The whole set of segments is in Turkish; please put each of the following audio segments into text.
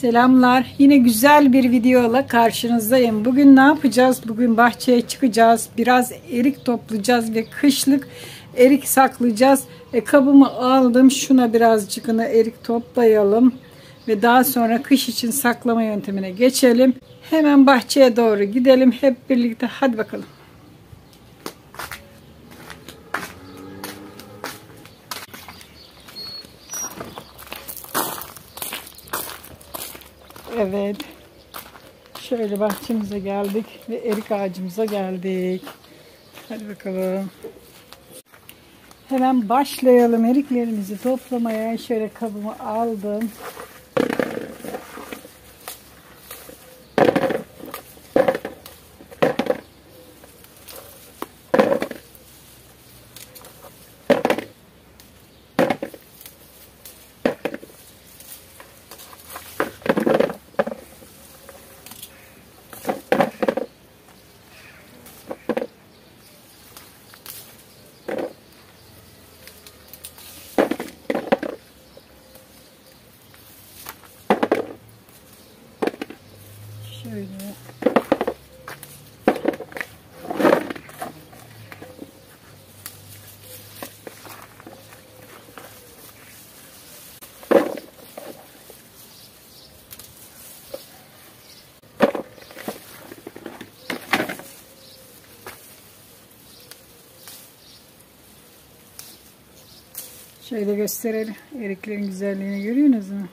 Selamlar. Yine güzel bir videoyla karşınızdayım. Bugün ne yapacağız? Bugün bahçeye çıkacağız. Biraz erik toplayacağız ve kışlık erik saklayacağız. Kabımı aldım. Şuna birazcık erik toplayalım. Ve daha sonra kış için saklama yöntemine geçelim. Hemen bahçeye doğru gidelim. Hep birlikte. Hadi bakalım. Evet. Şöyle bahçemize geldik ve erik ağacımıza geldik. Hadi bakalım. Hemen başlayalım eriklerimizi toplamaya. Şöyle kabımı aldım. Şöyle. Şöyle gösterelim. Eriklerin güzelliğini görüyorsunuz mu?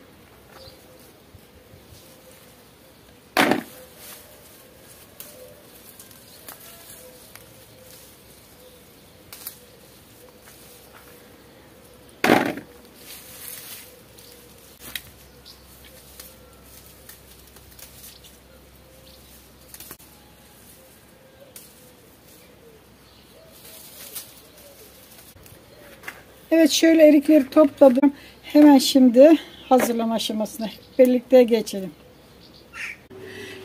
Evet, şöyle erikleri topladım. Hemen şimdi hazırlama aşamasına birlikte geçelim.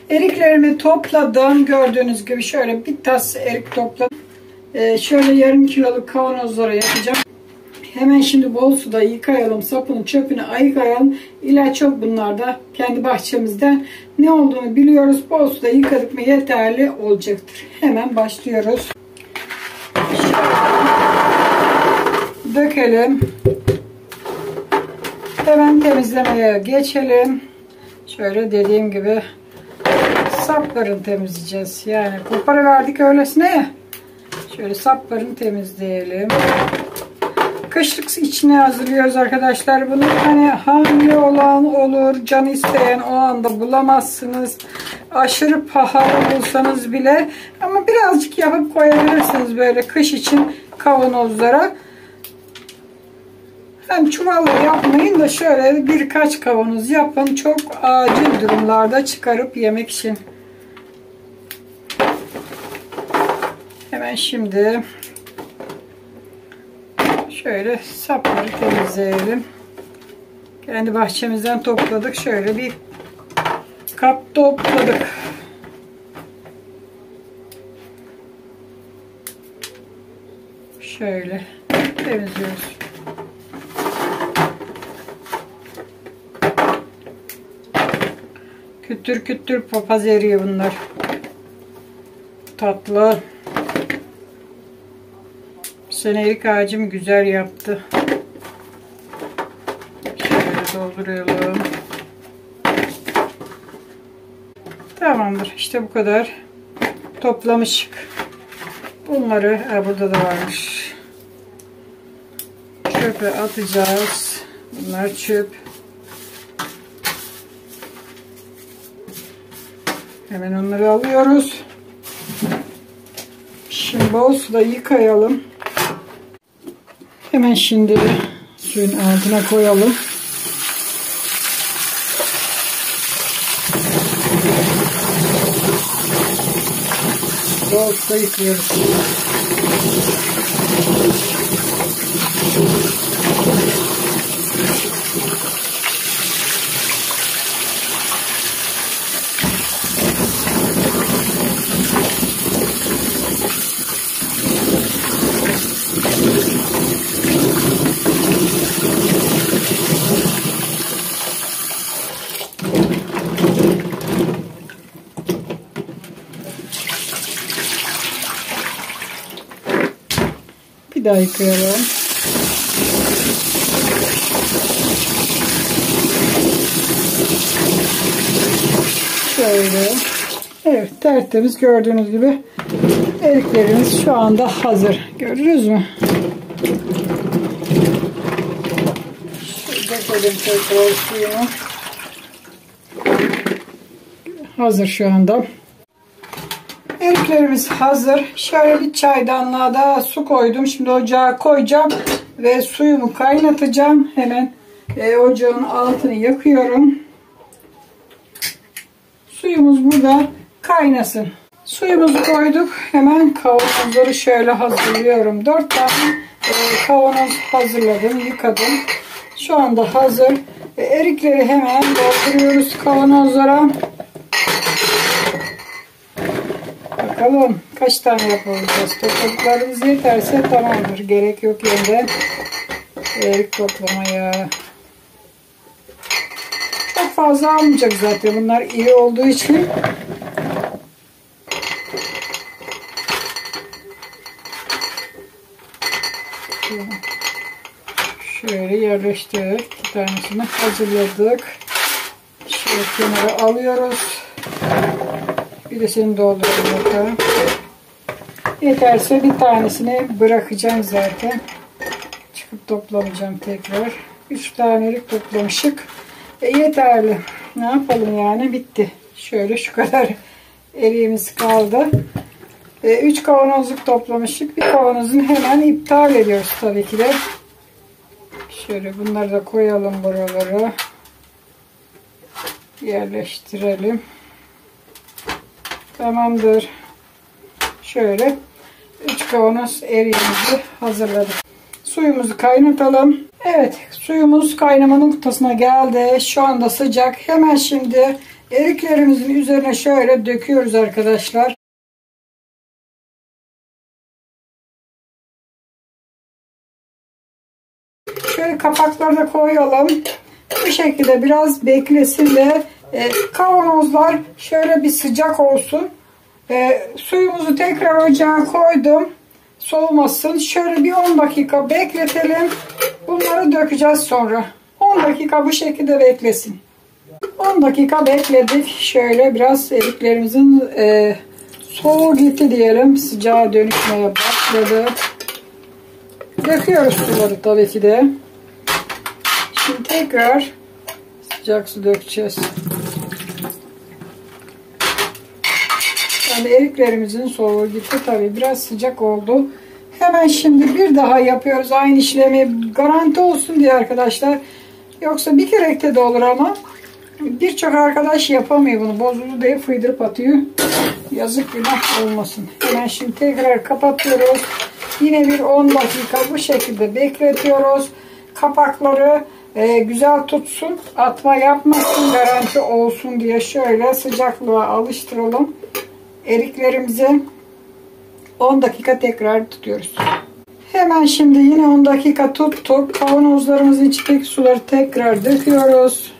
Eriklerimi topladım. Gördüğünüz gibi şöyle bir tas erik topladım. Şöyle yarım kiloluk kavanozlara yapacağım. Hemen şimdi bol suda yıkayalım. Sapını çöpünü ayıkayalım. İlaç yok bunlarda. Kendi bahçemizden ne olduğunu biliyoruz. Bol suda yıkadık mı yeterli olacaktır. Hemen başlıyoruz. Dökelim. Hemen temizlemeye geçelim. Şöyle dediğim gibi saplarını temizleyeceğiz. Yani koparıverdik öylesine ya. Şöyle saplarını temizleyelim. Kışlık içine hazırlıyoruz arkadaşlar. Bunu hani hamile olan olur, can isteyen o anda bulamazsınız. Aşırı pahalı bulsanız bile ama birazcık yapıp koyabilirsiniz böyle kış için kavanozlara. Hem çuvalla yapmayın da şöyle birkaç kavanoz yapın. Çok acil durumlarda çıkarıp yemek için. Hemen şimdi şöyle sapları temizleyelim. Kendi bahçemizden topladık. Şöyle bir kap topladık. Şöyle temizliyoruz. Kütür kütür papaz eriyor bunlar. Tatlı. Bu sene erik ağacım güzel yaptı. Şöyle dolduralım. Tamamdır. İşte bu kadar. Toplamışık. Bunları burada da varmış. Çöpe atacağız. Bunlar çöp. Hemen onları alıyoruz. Şimdi bol suda yıkayalım. Hemen şimdi suyun altına koyalım. Bol suda yıkıyoruz. daha yıkayalım. Şöyle. Evet, tertemiz, gördüğünüz gibi eriklerimiz şu anda hazır. Gördünüz mü? Dökelim tekrar suyunu. Hazır şu anda. Eriklerimiz hazır. Şöyle bir çaydanlığa da su koydum. Şimdi ocağa koyacağım ve suyumu kaynatacağım. Hemen ocağın altını yakıyorum. Suyumuz burada kaynasın. Suyumuzu koyduk. Hemen kavanozları şöyle hazırlıyorum. 4 tane kavanoz hazırladım, yıkadım. Şu anda hazır. Erikleri hemen dolduruyoruz kavanozlara. Bakalım kaç tane yapacağız. Topladıklarımız yeterse tamamdır. Gerek yok yeniden erik toplamaya. Çok fazla almayacak zaten. Bunlar iri olduğu için. Şöyle yerleştirdik. Bir tanesini hazırladık. Şöyle kenara alıyoruz. Birisini dolduralım bakalım. Yeterse bir tanesini bırakacağım zaten. Çıkıp toplamayacağım tekrar. 3 tanelik toplamışık. Yeterli. Ne yapalım yani, bitti. Şöyle şu kadar eriğimiz kaldı. 3 kavanozluk toplamışık. Bir kavanozun hemen iptal ediyoruz tabii ki de. Şöyle bunları da koyalım buralara. Yerleştirelim. Tamamdır. Şöyle 3 kavanoz eriğimizi hazırladık. Suyumuzu kaynatalım. Evet, suyumuz kaynama noktasına geldi. Şu anda sıcak. Hemen şimdi eriklerimizin üzerine şöyle döküyoruz arkadaşlar. Şöyle kapakları da koyalım. Bu şekilde biraz beklesin ve kavanozlar şöyle bir sıcak olsun. Suyumuzu tekrar ocağa koydum. Soğumasın. Şöyle bir 10 dakika bekletelim. Bunları dökeceğiz sonra. 10 dakika bu şekilde beklesin. 10 dakika bekledik. Şöyle biraz eriklerimizin soğuğu gitti diyelim. Sıcağa dönüşmeye başladı. Döküyoruz suları tabii ki de. Şimdi tekrar sıcak su dökeceğiz. Yani eriklerimizin soğuğu gitti tabii. Biraz sıcak oldu. Hemen şimdi bir daha yapıyoruz aynı işlemi. Garanti olsun diye arkadaşlar. Yoksa bir kerekte de olur ama birçok arkadaş yapamıyor bunu. Bozuldu diye fıydırıp atıyor. Yazık, günah olmasın. Hemen şimdi tekrar kapatıyoruz. Yine bir 10 dakika bu şekilde bekletiyoruz. Kapakları güzel tutsun. Atma yapmasın, garanti olsun diye şöyle sıcaklığa alıştıralım. Eriklerimizi 10 dakika tekrar tutuyoruz. Hemen şimdi yine 10 dakika tuttuk. Kavanozlarımızın içindeki suları tekrar döküyoruz.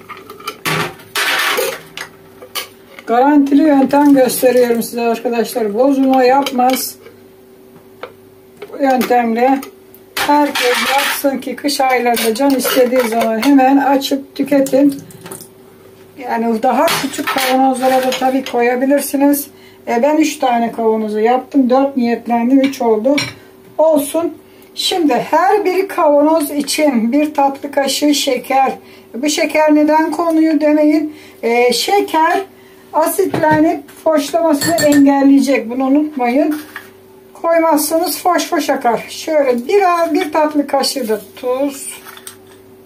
Garantili yöntem gösteriyorum size arkadaşlar. Bozulma yapmaz. Bu yöntemle herkes yapsın ki kış aylarında can istediği zaman hemen açıp tüketin. Yani daha küçük kavanozlara da tabii koyabilirsiniz. Ben 3 tane kavanozu yaptım. 4 niyetlendim. 3 oldu. Olsun. Şimdi her bir kavanoz için bir tatlı kaşığı şeker. Bu şeker neden konuyor demeyin. Şeker asitlenip foşlamasını engelleyecek. Bunu unutmayın. Koymazsanız foş foş akar. Şöyle bir tatlı kaşığı da tuz.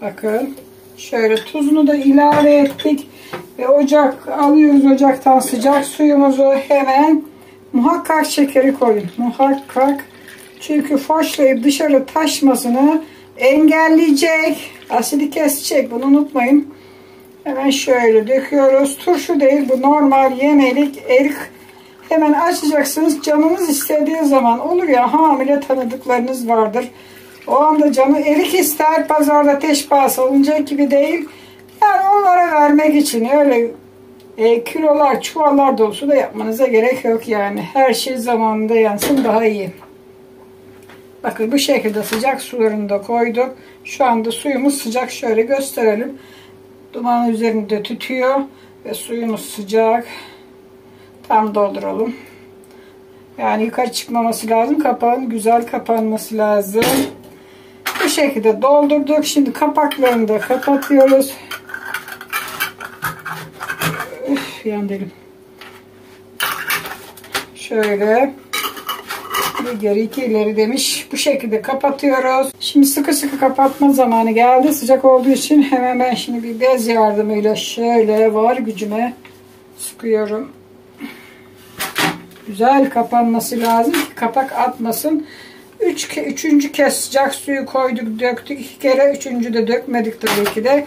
Bakın. Şöyle tuzunu da ilave ettik. Ve ocak alıyoruz, ocaktan sıcak suyumuzu. Hemen muhakkak şekeri koyun. Muhakkak. Çünkü foşlayıp dışarı taşmasını engelleyecek. Asidi kesecek. Bunu unutmayın. Hemen şöyle döküyoruz. Turşu değil, bu normal yemelik erik. Hemen açacaksınız. Canınız istediği zaman, olur ya, hamile tanıdıklarınız vardır. O anda canı erik ister. Pazarda teşbihas alınacak gibi değil. Yani onlara vermek için öyle kilolar, çuvallar dolusu da yapmanıza gerek yok yani. Her şey zamanında yansın, daha iyi. Bakın bu şekilde sıcak sularını da koyduk. Şu anda suyumuz sıcak. Şöyle gösterelim. Dumanın üzerinde tütüyor ve suyumuz sıcak. Tam dolduralım. Yani yukarı çıkmaması lazım. Kapağın güzel kapanması lazım. Bu şekilde doldurduk. Şimdi kapaklarını da kapatıyoruz. Yan elim. Şöyle bir geri iki ileri demiş. Bu şekilde kapatıyoruz. Şimdi sıkı sıkı kapatma zamanı geldi. Sıcak olduğu için hemen ben şimdi bir bez yardımıyla şöyle var gücüme sıkıyorum. Güzel kapanması lazım ki kapak atmasın. Üçüncü kez sıcak suyu koyduk, döktük. 2 kere, üçüncü de dökmedik tabii ki de.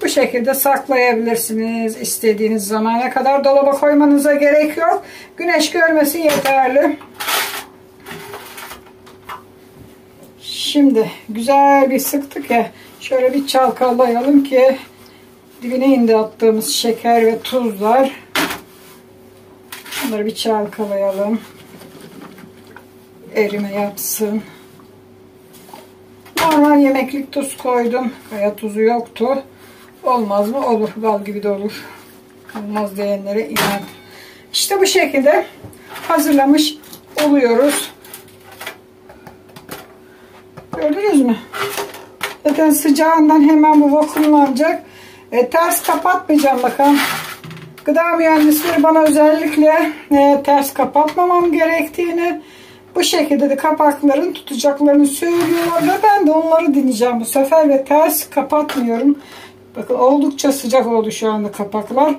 Bu şekilde saklayabilirsiniz istediğiniz zamana kadar. Dolaba koymanıza gerek yok. Güneş görmesi yeterli. Şimdi güzel bir sıktık ya. Şöyle bir çalkalayalım ki dibine indi attığımız şeker ve tuzlar. Bunları bir çalkalayalım. Erime yapsın. Normal yemeklik tuz koydum. Kaya tuzu yoktu. Olmaz mı? Olur. Bal gibi de olur. Olmaz diyenlere inan. İşte bu şekilde hazırlamış oluyoruz. Gördünüz mü? Zaten sıcağından hemen bu vakumlanacak. Ters kapatmayacağım bakın. Gıda mühendisleri bana özellikle ters kapatmamam gerektiğini, bu şekilde de kapakların tutacaklarını söylüyorlar ve ben de onları dinleyeceğim bu sefer ve ters kapatmıyorum. Bakın oldukça sıcak oldu şu anda kapaklar.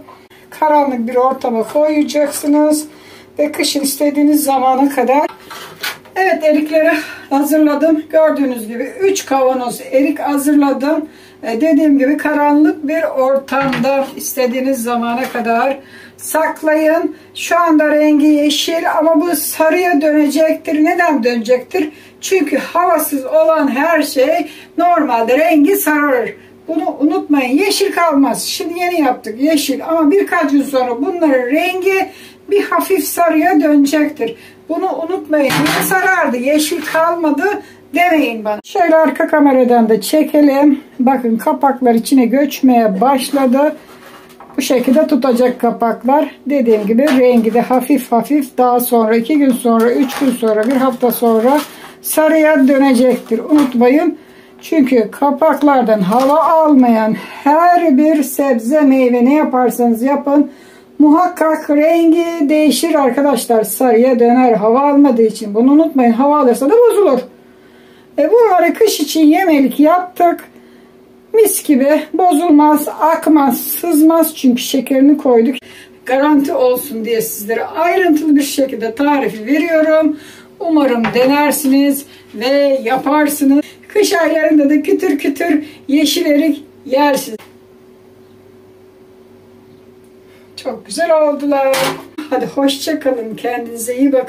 Karanlık bir ortama koyacaksınız ve kışın istediğiniz zamana kadar. Evet, erikleri hazırladım. Gördüğünüz gibi 3 kavanoz erik hazırladım. Dediğim gibi karanlık bir ortamda istediğiniz zamana kadar saklayın. Şu anda rengi yeşil ama bu sarıya dönecektir. Neden dönecektir? Çünkü havasız olan her şey normalde rengi sararır. Bunu unutmayın. Yeşil kalmaz. Şimdi yeni yaptık yeşil ama birkaç gün sonra bunların rengi bir hafif sarıya dönecektir. Bunu unutmayın. Niye sarardı? Yeşil kalmadı demeyin bana. Şöyle arka kameradan da çekelim. Bakın kapaklar içine göçmeye başladı. Bu şekilde tutacak kapaklar. Dediğim gibi rengi de hafif hafif daha sonra 2 gün sonra 3 gün sonra 1 hafta sonra sarıya dönecektir. Unutmayın. Çünkü kapaklardan hava almayan her bir sebze meyve ne yaparsanız yapın muhakkak rengi değişir arkadaşlar. Sarıya döner hava almadığı için. Bunu unutmayın. Hava alırsa da bozulur. Bunları kış için yemelik yaptık. Mis gibi bozulmaz, akmaz, sızmaz. Çünkü şekerini koyduk. Garanti olsun diye sizlere ayrıntılı bir şekilde tarifi veriyorum. Umarım denersiniz ve yaparsınız. Kış aylarında da kütür kütür yeşil erik yersiniz. Çok güzel oldular. Hadi hoşça kalın. Kendinize iyi bakın.